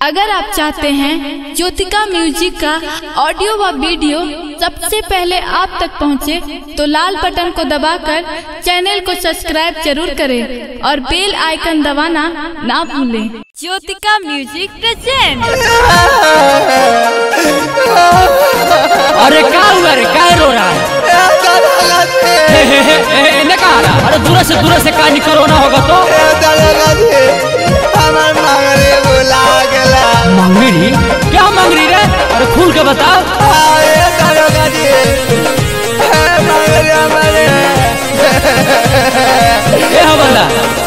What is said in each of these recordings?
अगर आप चाहते हैं ज्योतिका म्यूजिक का ऑडियो व वीडियो सबसे पहले आप तक पहुंचे, तो लाल बटन को दबाकर चैनल को सब्सक्राइब जरूर करें और बेल आइकन दबाना ना भूलें। Jyotika music present. अरे क्या हुआ रे, क्या रो रहा है? अरे दूर से का निकलो ना होगा तो मंगरी क्या मंगरी रे? अरे खुल के बताओ।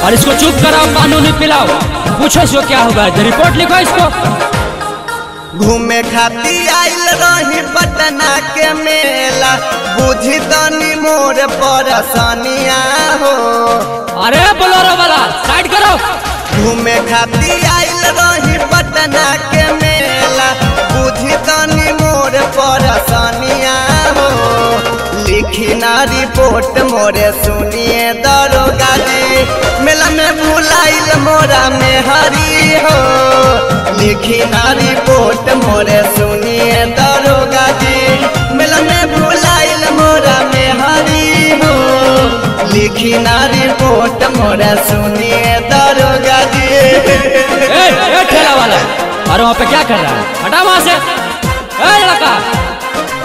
और इसको चुप कराओ, पानी नहीं पिलाओ, पूछो इसको क्या हुआ है, रिपोर्ट लिखो इसको। घूमे खाती आइल रही पटना के मेला, बुझी तनी मोर परेशानिया हो। अरे बोलोरो वाला साइड करो। घूमे खाती आइल रही पटना के मेला, बुझी तनी मोर परेशानिया हो। लिखी ना रिपोर्ट मोरे सुनिए दरोगा जी, मेला में भुलाइल मोरा में हरी हो। लिखी ना रिपोर्ट मोरे सुनिए दरोगा जी, मेला में भुलाइल मोरा में हरी हो। लिखी ना रिपोर्ट मोरे सुनिए दरोगा जी। ए ठेला वाला, अरे वहाँ पे क्या कर रहा है? हटा वहाँ से। ए लड़का,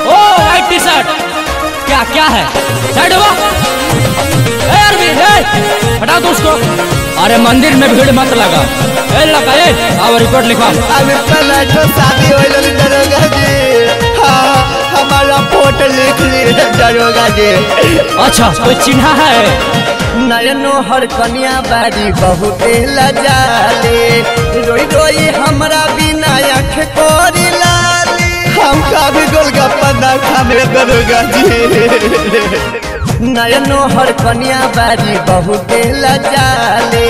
ओ व्हाइट टी शर्ट, क्या है? साइड हो। हटा दो उसको। अरे मंदिर में भीड़ मत लगा। ए लड़का, आओ रिपोर्ट लिखो। अभी पहले तो शादी हो दरोगा जी, हाँ हमारा फोटो लिख ली दरोगा जी। अच्छा, कोई चिन्हा है? नयनो हर कन्या बारी बहुत लजाले, रोई रोई हमरा बिना आँख कोरी लाली। हम कभी गोलगप्पा ना खाने दरोगा जी। नयनो हर कन्या बारी बहुत लजाले,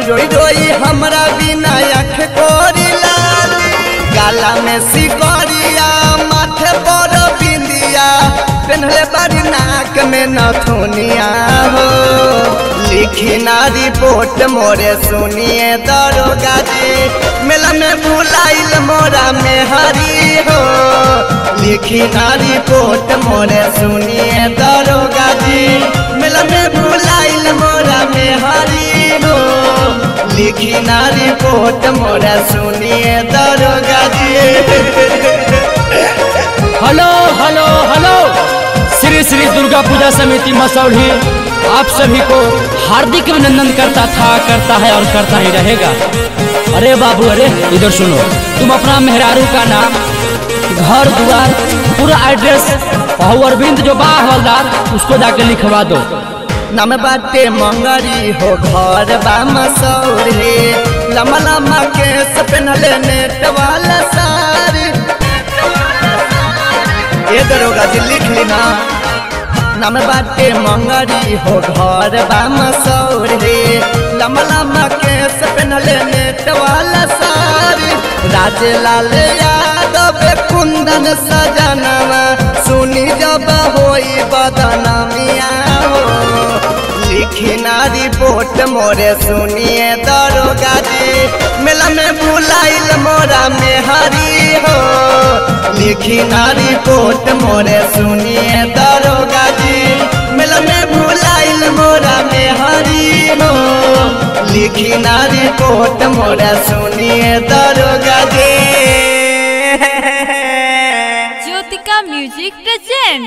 रोई रोई हमरा बिना आँख कोरी लाली। गाला में सिकरिया, माथे पर बिंदिया, पेन्हले बारी नाक में नथुनिया हो। लिखी ना रिपोर्ट मोरे सुनिए दरोगा जी, मेला में भुलाइल मोरा में हरी हो। लिखी ना रिपोर्ट मोरे सुनिए दरोगा जी, मेला में भुलाइल मोरा में हरी हो। लिखी ना रिपोर्ट मोरा सुनिए दरोगा ji. Hello hello hello, Shri Shri Durga Puja समिति मसौढ़ी आप सभी को हार्दिक अभिनंदन करता है और करता ही रहेगा। अरे बाबू, अरे इधर सुनो, तुम अपना मेहरारू का नाम, घर द्वार, पूरा एड्रेस और अरविंद जो बा हवलदार, उसको जाके लिखवा दो। नाम बाटे मंगरी हो, घर बा मसौढ़ी, लम्बा लम्बा केस पेन्हले नेट वाला सारी। ये दरोगा जी लिख लेना। नाम बाटे मंगरी हो, घर बा मसौढ़ी, लम्बा लम्बा केस पेन्हले नेट वाला सारी। राजलाल यादव कुंदन सजनवा, सुनी जब होई बदनामिया हो। लिखी ना रिपोर्ट मोरे सुनिए दरोगा जी, मेला में भुलाइल मोरा में हरी हो। लिखी ना रिपोर्ट मोरे सुनिए दरोगा जी, मेला में भुलाइल मोरा में हरी हो। लिखी ना रिपोर्ट मोरा सुनिए दरोगा जी। Jyotika music present.